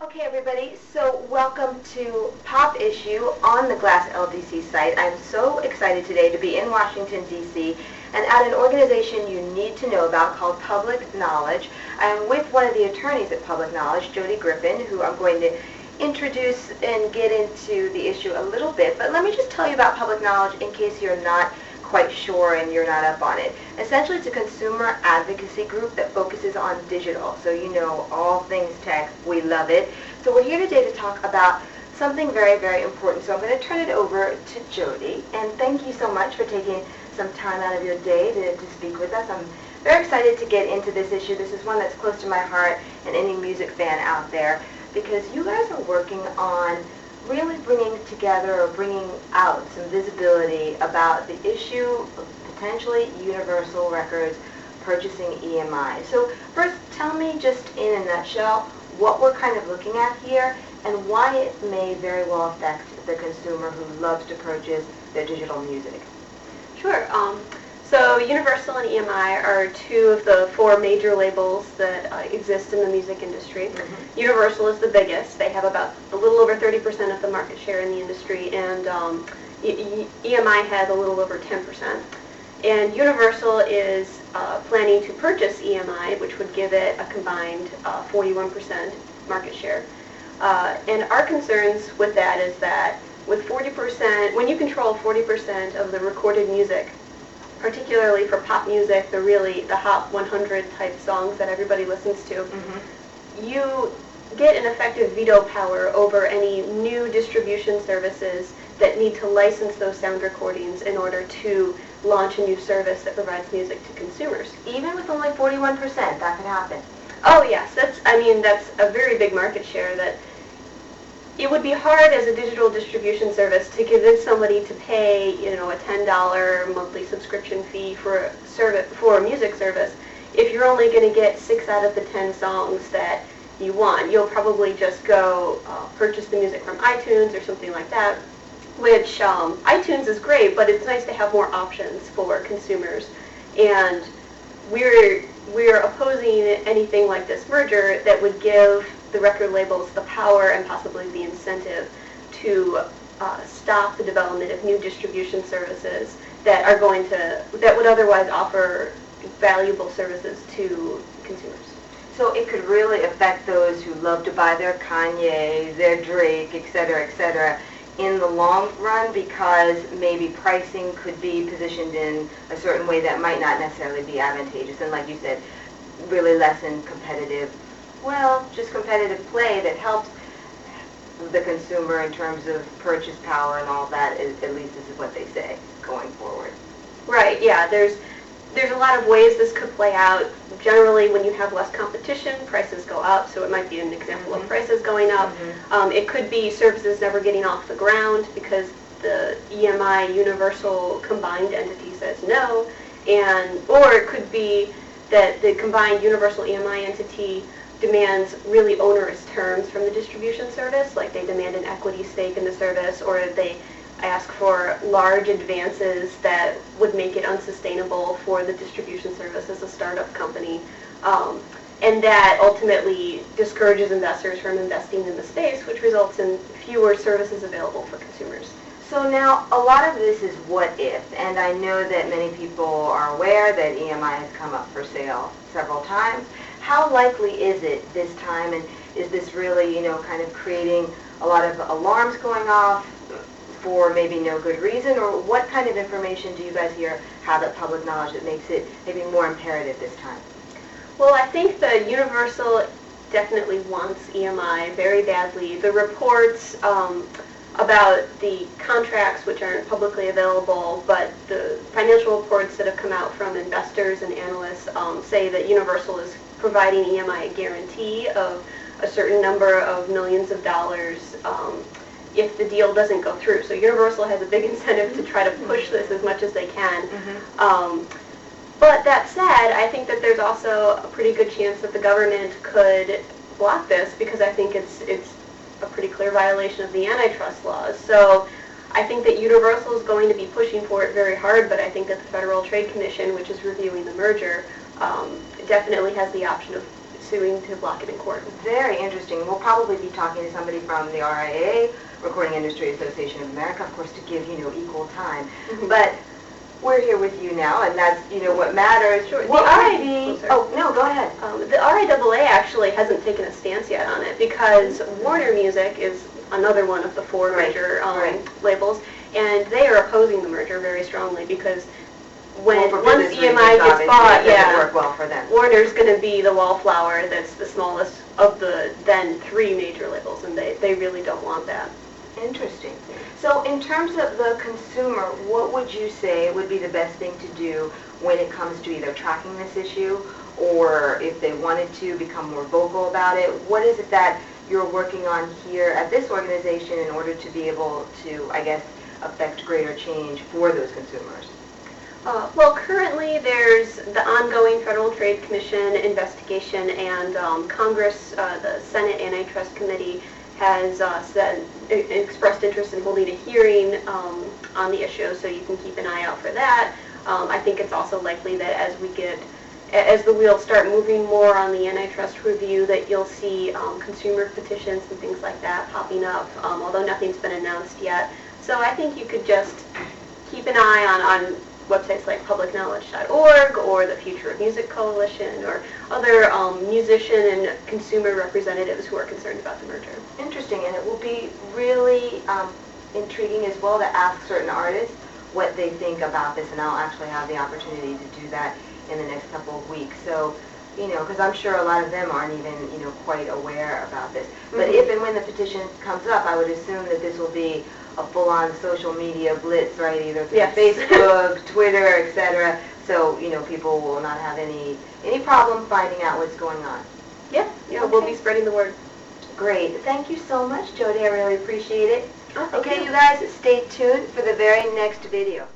Okay, everybody, so welcome to Pop Issue on the Glass LDC site. I'm so excited today to be in Washington, D.C., and at an organization you need to know about called Public Knowledge. I'm with one of the attorneys at Public Knowledge, Jody Griffin, who I'm going to introduce and get into the issue a little bit. But let me just tell you about Public Knowledge in case you're not quite sure and you're not up on it. Essentially, it's a consumer advocacy group that focuses on digital. So you know, all things tech, we love it. So we're here today to talk about something very, very important. So I'm going to turn it over to Jody. And thank you so much for taking some time out of your day to speak with us. I'm very excited to get into this issue. This is one that's close to my heart and any music fan out there, because you guys are working on really bringing together or bringing out some visibility about the issue of potentially Universal Records purchasing EMI. So first, tell me just in a nutshell what we're kind of looking at here and why it may very well affect the consumer who loves to purchase their digital music. Sure. So Universal and EMI are two of the four major labels that exist in the music industry. Mm-hmm. Universal is the biggest. They have about a little over 30% of the market share in the industry, and EMI has a little over 10%. And Universal is planning to purchase EMI, which would give it a combined 41% market share. And our concerns with that is that with 40%, when you control 40% of the recorded music, particularly for pop music, the Hot 100 type songs that everybody listens to, mm-hmm. you get an effective veto power over any new distribution services that need to license those sound recordings in order to launch a new service that provides music to consumers. Even with only 41%, that could happen. Oh yes, that's a very big market share. That it would be hard as a digital distribution service to convince somebody to pay, a $10 monthly subscription fee for a music service if you're only going to get 6 out of the 10 songs that you want. You'll probably just go purchase the music from iTunes or something like that, which iTunes is great, but it's nice to have more options for consumers. And we're opposing anything like this merger that would give the record labels the power and possibly the incentive to stop the development of new distribution services that would otherwise offer valuable services to consumers. So it could really affect those who love to buy their Kanye, their Drake, et cetera, in the long run, because maybe pricing could be positioned in a certain way that might not necessarily be advantageous, and like you said, really lessen just competitive play that helps the consumer in terms of purchase power and all that. At least this is what they say going forward. Right, yeah, there's a lot of ways this could play out. Generally, when you have less competition, prices go up, so it might be an example mm-hmm. of prices going up. Mm-hmm. It could be services never getting off the ground because the EMI Universal combined entity says no, or it could be that the combined Universal EMI entity demands really onerous terms from the distribution service, like they demand an equity stake in the service, or they ask for large advances that would make it unsustainable for the distribution service as a startup company, and that ultimately discourages investors from investing in the space, which results in fewer services available for consumers. So now, a lot of this is what if, and I know that many people are aware that EMI has come up for sale several times. How likely is it this time, and is this really, kind of creating a lot of alarms going off for maybe no good reason, or what kind of information do you guys have at Public Knowledge that makes it maybe more imperative this time? Well, I think the Universal definitely wants EMI very badly. The reports about the contracts, which aren't publicly available, but the financial reports that have come out from investors and analysts say that Universal is providing EMI a guarantee of a certain number of millions of dollars if the deal doesn't go through. So Universal has a big incentive to try to push this as much as they can. Mm-hmm. But that said, I think that there's also a pretty good chance that the government could block this, because I think it's a pretty clear violation of the antitrust laws. So I think that Universal is going to be pushing for it very hard, but I think that the Federal Trade Commission, which is reviewing the merger, definitely has the option of suing to block it in court. Very interesting. We'll probably be talking to somebody from the RIA, Recording Industry Association of America, of course, to give, equal time. But we're here with you now, and that's, what matters. Sure. What would be... Oh, no, go ahead. The RIAA actually hasn't taken a stance yet on it because Warner Music is another one of the four major labels, and they are opposing the merger very strongly because once EMI gets bought, it doesn't work well for them. Warner's going to be the wallflower that's the smallest of the then three major labels, and they really don't want that. Interesting. So in terms of the consumer, what would you say would be the best thing to do when it comes to either tracking this issue or if they wanted to become more vocal about it? What is it that you're working on here at this organization in order to be able to, I guess, affect greater change for those consumers? Well, currently there's the ongoing Federal Trade Commission investigation, and Congress, the Senate Antitrust Committee, has expressed interest in holding a hearing on the issue, so you can keep an eye out for that. I think it's also likely that as the wheels start moving more on the antitrust review, that you'll see consumer petitions and things like that popping up, although nothing's been announced yet. So I think you could just keep an eye on websites like publicknowledge.org or the Future of Music Coalition or other musician and consumer representatives who are concerned about the merger. Interesting, and it will be really intriguing as well to ask certain artists what they think about this, and I'll actually have the opportunity to do that in the next couple of weeks. So, because I'm sure a lot of them aren't even, quite aware about this. But if and when the petition comes up, I would assume that this will be a full-on social media blitz, right? Either through Facebook, Twitter, etc. So, people will not have any problem finding out what's going on. Yeah, we'll be spreading the word. Great. Thank you so much, Jody. I really appreciate it. Oh, okay, you guys, stay tuned for the very next video.